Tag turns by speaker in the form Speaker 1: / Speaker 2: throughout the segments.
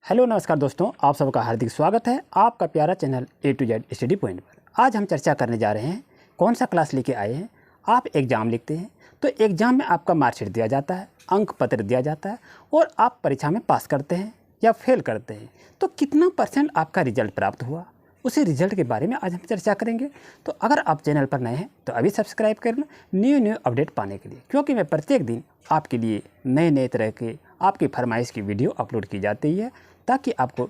Speaker 1: Hello नमस्कार दोस्तों, आप सबका हार्दिक स्वागत है आपका प्यारा channel A to Z study point पर। आज हम चर्चा करने जा रहे हैं कौन सा क्लास लेके आए हैं। आप एग्ज़ाम लिखते हैं तो एग्ज़ाम में आपका मार्कशीट दिया जाता है, अंक पत्र दिया जाता है और आप परीक्षा में पास करते हैं या फेल करते हैं तो कितना % आपका रिजल्ट प्राप्त हुआ, उसी रिजल्ट के बारे में आज हम चर्चा करेंगे। तो अगर आप चैनल पर नए हैं तो अभी सब्सक्राइब करना न्यू अपडेट पाने के लिए, क्योंकि मैं प्रत्येक दिन आपके लिए नए तरह के आपकी फरमाइश की वीडियो अपलोड की जाती है, ताकि आपको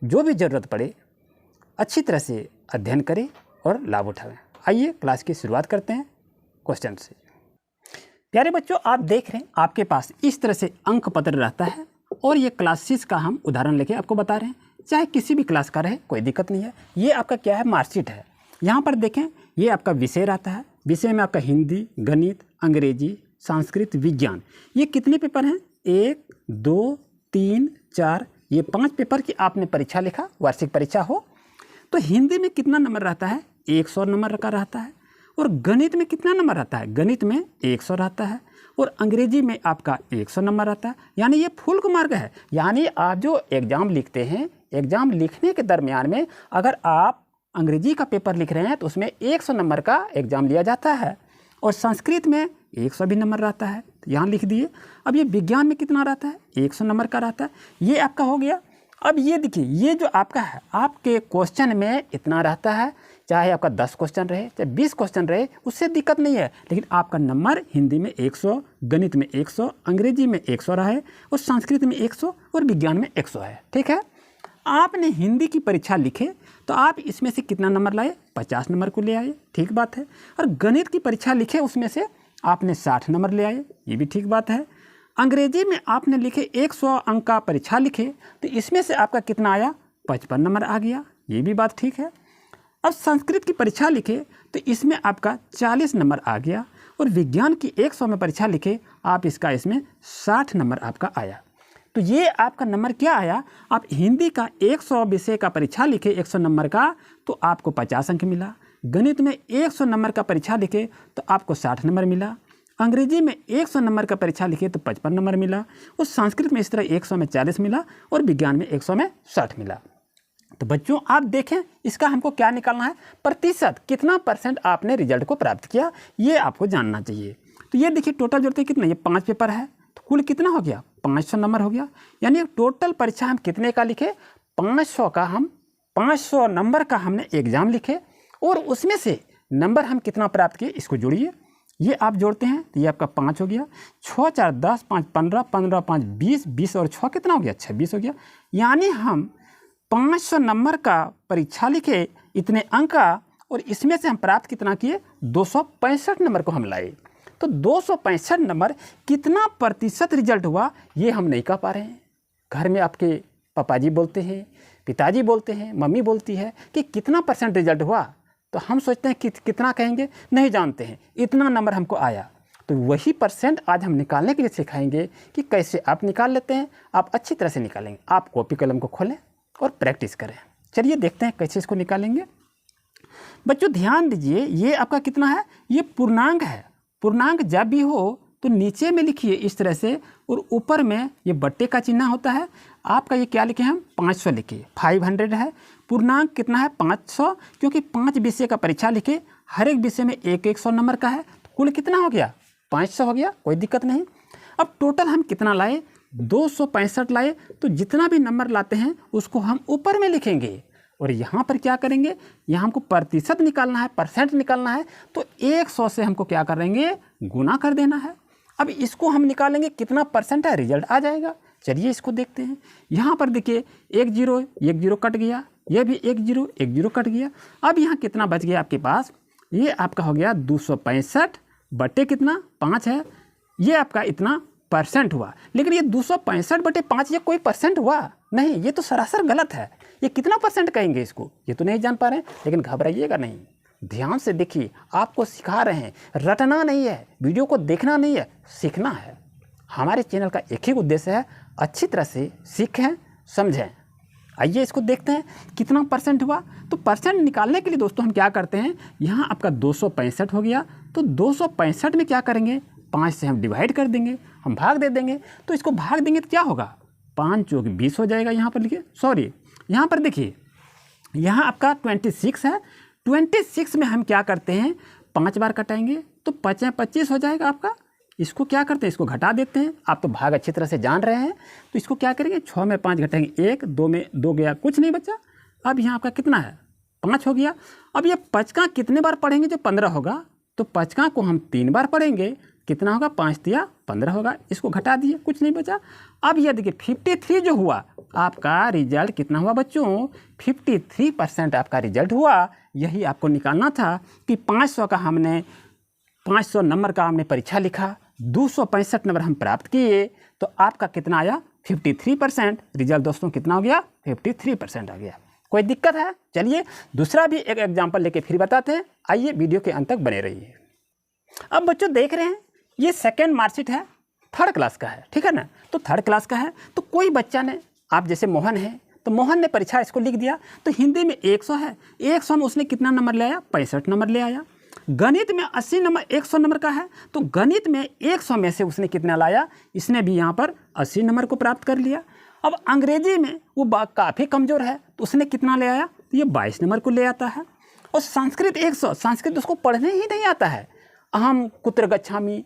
Speaker 1: जो भी ज़रूरत पड़े अच्छी तरह से अध्ययन करें और लाभ उठाएं। आइए क्लास की शुरुआत करते हैं क्वेश्चन से। प्यारे बच्चों, आप देख रहे हैं आपके पास इस तरह से अंक पत्र रहता है और ये क्लासेस का हम उदाहरण लेके आपको बता रहे हैं, चाहे किसी भी क्लास का रहे कोई दिक्कत नहीं है। ये आपका क्या है, मार्कशीट है। यहाँ पर देखें ये आपका विषय रहता है, विषय में आपका हिंदी, गणित, अंग्रेजी, संस्कृत, विज्ञान। ये कितने पेपर हैं? 1, 2, 3, 4, ये 5 पेपर की आपने परीक्षा लिखा, वार्षिक परीक्षा हो तो हिंदी में कितना नंबर रहता है? 100 नंबर का रहता है। और गणित में कितना नंबर रहता है? गणित में 100 रहता है। और अंग्रेजी में आपका 100 नंबर रहता है। यानी ये फुल मार्क है। यानी आप जो एग्ज़ाम लिखते हैं, एग्ज़ाम लिखने के दरमियान में अगर आप अंग्रेजी का पेपर लिख रहे हैं तो उसमें 100 नंबर का एग्ज़ाम लिया जाता है। और संस्कृत में 100 भी नंबर रहता है, तो यहाँ लिख दिए। अब ये विज्ञान में कितना रहता है? 100 नंबर का रहता है। ये आपका हो गया। अब ये देखिए, ये जो आपका है, आपके क्वेश्चन में इतना रहता है, चाहे आपका 10 क्वेश्चन रहे, चाहे 20 क्वेश्चन रहे, उससे दिक्कत नहीं है। लेकिन आपका नंबर हिंदी में 100, गणित में 100, अंग्रेजी में 100 रहा है और संस्कृत में 100 और विज्ञान में 100 है। ठीक है। आपने हिंदी की परीक्षा लिखे तो आप इसमें से कितना नंबर लाए? 50 नंबर को ले आए, ठीक बात है। और गणित की परीक्षा लिखे उसमें से आपने 60 नंबर ले आए, ये भी ठीक बात है। अंग्रेजी में आपने लिखे 100 अंक का परीक्षा लिखे तो इसमें से आपका कितना आया? 55 नंबर आ गया, ये भी बात ठीक है। अब संस्कृत की परीक्षा लिखे तो इसमें आपका 40 नंबर आ गया। और विज्ञान की 100 में परीक्षा लिखे आप इसका इसमें 60 नंबर आपका आया। तो ये आपका नंबर क्या आया? आप हिंदी का 100 विषय का परीक्षा लिखे 100 नंबर का तो आपको 50 अंक मिला। गणित में 100 नंबर का परीक्षा लिखे तो आपको 60 नंबर मिला। अंग्रेजी में 100 नंबर का परीक्षा लिखे तो 55 नंबर मिला। और संस्कृत में इस तरह 100 में 40 मिला और विज्ञान में 100 में 60 मिला। तो बच्चों आप देखें, इसका हमको क्या निकालना है? प्रतिशत, कितना % आपने रिजल्ट को प्राप्त किया, ये आपको जानना चाहिए। तो ये देखिए टोटल जोड़ते कितना, ये 5 पेपर है तो कुल कितना हो गया? 500 नंबर हो गया। यानी टोटल परीक्षा हम कितने का लिखे? 500 का। हम 500 नंबर का हमने एग्ज़ाम लिखे और उसमें से नंबर हम कितना प्राप्त किए, इसको जोड़िए। ये आप जोड़ते हैं तो ये आपका 5 हो गया। 6 4 10 5 15 15 5 20 20 और 6 कितना हो गया? 26 हो गया। यानी हम 500 नंबर का परीक्षा लिखे, इतने अंक का, और इसमें से हम प्राप्त कितना किए? 265 नंबर को हम लाए। तो 265 नंबर कितना प्रतिशत रिजल्ट हुआ ये हम नहीं कह पा रहे हैं। घर में आपके पापा जी बोलते हैं, पिताजी बोलते हैं, मम्मी बोलती है कि कितना % रिजल्ट हुआ, तो हम सोचते हैं कि कितना कहेंगे, नहीं जानते हैं, इतना नंबर हमको आया। तो वही % आज हम निकालने के लिए सिखाएंगे कि कैसे आप निकाल लेते हैं। आप अच्छी तरह से निकालेंगे। आप कॉपी कलम को खोलें और प्रैक्टिस करें। चलिए देखते हैं कैसे इसको निकालेंगे। बच्चों ध्यान दीजिए, ये आपका कितना है? ये पूर्णांक है। पूर्णांक जब भी हो तो नीचे में लिखिए इस तरह से और ऊपर में ये बट्टे का चिन्ह होता है। आपका ये क्या लिखे हम? 500 लिखिए, 500 है। पूर्णांक कितना है? 500, क्योंककि 5 विषय का परीक्षा लिखे, हर एक विषय में 100 नंबर का है। तो कुल कितना हो गया? 500 हो गया, कोई दिक्कत नहीं। अब टोटल हम कितना लाए? 265 लाए। तो जितना भी नंबर लाते हैं उसको हम ऊपर में लिखेंगे और यहाँ पर क्या करेंगे? यहाँ हमको प्रतिशत निकालना है, % निकालना है। तो 100 से हमको क्या करेंगे? गुना कर देना है। अब इसको हम निकालेंगे कितना % है, रिजल्ट आ जाएगा। चलिए इसको देखते हैं। यहाँ पर देखिए 1 0 कट गया, यह भी 1 0 कट गया। अब यहाँ कितना बच गया आपके पास? ये आपका हो गया 265 बटे कितना? 5 है। ये आपका इतना % हुआ। लेकिन ये 265 बटे 5 ये कोई % हुआ नहीं, ये तो सरासर गलत है। ये कितना % कहेंगे इसको, ये तो नहीं जान पा रहे हैं। लेकिन घबराइएगा नहीं, ध्यान से देखिए, आपको सिखा रहे हैं। रटना नहीं है, वीडियो को देखना नहीं है, सीखना है। हमारे चैनल का एक ही उद्देश्य है, अच्छी तरह से सीखें, समझें। आइए इसको देखते हैं कितना % हुआ। तो % निकालने के लिए दोस्तों हम क्या करते हैं? यहाँ आपका 265 हो गया। तो 265 में क्या करेंगे? 5 से हम डिवाइड कर देंगे, हम भाग दे देंगे। तो इसको भाग देंगे तो क्या होगा? 5 चौक 20 हो जाएगा। यहाँ पर लिखिए, सॉरी यहाँ पर देखिए, यहाँ आपका 26 है। 26 में हम क्या करते हैं, 5 बार कटाएंगे तो 5 या 25 हो जाएगा आपका। इसको क्या करते हैं, इसको घटा देते हैं। आप तो भाग अच्छी तरह से जान रहे हैं, तो इसको क्या करेंगे, 6 में 5 घटाएंगे, 1, 2 में 2 गया, कुछ नहीं बचा। अब यहाँ आपका कितना है, 5 हो गया। अब ये 5 कितने बार पढ़ेंगे, जो 15 होगा, तो 5 को हम 3 बार पढ़ेंगे, कितना होगा, 5 तिया 15 होगा। इसको घटा दिए, कुछ नहीं बचा। अब ये देखिए 53 जो हुआ आपका रिजल्ट कितना हुआ बच्चों, 53% आपका रिजल्ट हुआ। यही आपको निकालना था कि 500 का हमने 500 नंबर का हमने परीक्षा लिखा, 265 नंबर हम प्राप्त किए, तो आपका कितना आया, 53%। रिजल्ट दोस्तों कितना हो गया, 53% आ गया। कोई दिक्कत है? चलिए दूसरा भी एक एग्जाम्पल लेके फिर बताते हैं। आइए वीडियो के अंत तक बने रहिए। अब बच्चों देख रहे हैं, ये सेकेंड मार्कशीट है, 3rd क्लास का है, ठीक है ना। तो 3rd क्लास का है, तो कोई बच्चा ने, आप जैसे मोहन है, तो मोहन ने परीक्षा इसको लिख दिया। तो हिंदी में 100 है, 100 में उसने कितना नंबर ले आया, 65 नंबर ले आया। गणित में 80 नंबर 100 नंबर का है, तो गणित में 100 में से उसने कितना लाया, इसने भी यहाँ पर 80 नंबर को प्राप्त कर लिया। अब अंग्रेजी में वो काफ़ी कमज़ोर है, तो उसने कितना ले आया, तो ये 22 नंबर को ले आता है। और संस्कृत 100, संस्कृत उसको पढ़ने ही नहीं आता है। अहम कुत्र गच्छामि,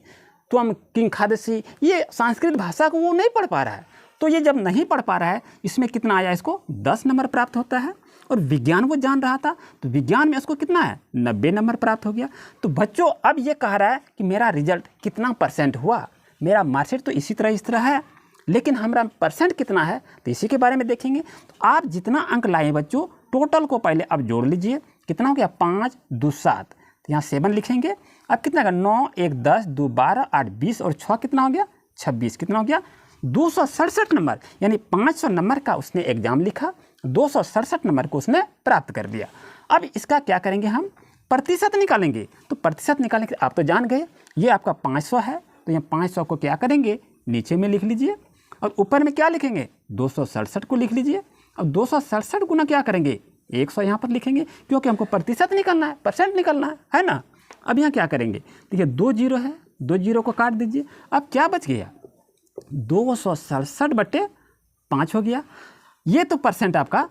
Speaker 1: त्वम किं खादसि, ये संस्कृत भाषा को वो नहीं पढ़ पा रहा है। तो ये जब नहीं पढ़ पा रहा है, इसमें कितना आया, इसको 10 नंबर प्राप्त होता है। और विज्ञान वो जान रहा था, तो विज्ञान में इसको कितना है, 90 नंबर प्राप्त हो गया। तो बच्चों अब ये कह रहा है कि मेरा रिजल्ट कितना % हुआ, मेरा मार्कशीट तो इस तरह है, लेकिन हमारा % कितना है, तो इसी के बारे में देखेंगे। तो आप जितना अंक लाए बच्चों, टोटल को पहले आप जोड़ लीजिए, कितना हो गया, 5 2 7, तो यहाँ 7 लिखेंगे। अब कितना का, 9 1 10 2 12 8 20 और 6 कितना हो गया, 26, कितना हो गया, 267 नंबर। यानी 500 नंबर का उसने एग्जाम लिखा, 267 नंबर को उसने प्राप्त कर लिया। अब इसका क्या करेंगे, हम प्रतिशत निकालेंगे। तो प्रतिशत निकालने के आप तो जान गए, ये आपका 500 है, तो यहाँ 500 को क्या करेंगे, नीचे में लिख लीजिए, और ऊपर में क्या लिखेंगे, 267 को लिख लीजिए। अब 267 गुना क्या करेंगे, 100 यहाँ पर लिखेंगे, क्योंकि हमको प्रतिशत निकालना है, % निकालना है ना। अब यहाँ क्या करेंगे, देखिए 2 जीरो है, 2 जीरो को काट दीजिए। अब क्या बच गया, 267/5 हो गया। ये तो % आपका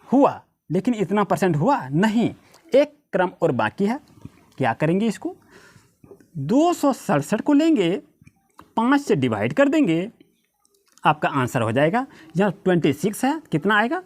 Speaker 1: हुआ, लेकिन इतना % हुआ नहीं, एक क्रम और बाकी है। क्या करेंगे, इसको 267 को लेंगे, 5 से डिवाइड कर देंगे, आपका आंसर हो जाएगा। यहाँ 26 है, कितना आएगा,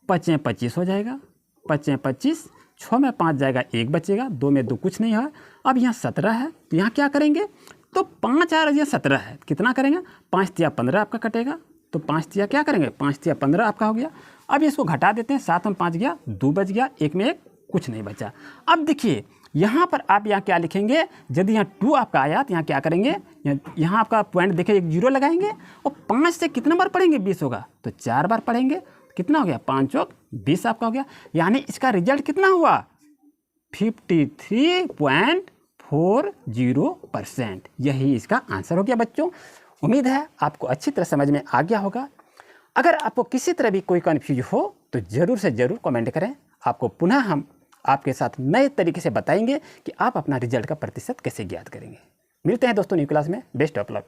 Speaker 1: 5 में 25 हो जाएगा, 5 में 25, 6 में 5 जाएगा, 1 बचेगा, 2 में 2 कुछ नहीं है। अब यहाँ 17 है, तो यहाँ क्या करेंगे, तो 5 और यहाँ 17 है, कितना करेंगे, 5 तिया 15 आपका कटेगा, तो 5 तिया क्या करेंगे, 5 तिया 15 आपका हो गया। अब इसको घटा देते हैं, 7 में 5 गया, 2 बच गया, 1 में 1 कुछ नहीं बचा। अब देखिए यहाँ पर आप यहाँ क्या लिखेंगे, यदि यहाँ 2 आपका आया तो यहाँ क्या करेंगे, यहाँ आपका पॉइंट देखिए 1 जीरो लगाएंगे, और 5 से कितने बार पढ़ेंगे, 20 होगा, तो 4 बार पढ़ेंगे, कितना हो गया, 5 चौक 20 आपका हो गया। यानी इसका रिजल्ट कितना हुआ, 53.40%। यही इसका आंसर हो गया बच्चों। उम्मीद है आपको अच्छी तरह समझ में आ गया होगा। अगर आपको किसी तरह भी कोई कन्फ्यूज हो तो ज़रूर से ज़रूर कमेंट करें, आपको पुनः हम आपके साथ नए तरीके से बताएंगे कि आप अपना रिजल्ट का प्रतिशत कैसे ज्ञात करेंगे। मिलते हैं दोस्तों न्यू क्लास में, बेस्ट ऑफ लक।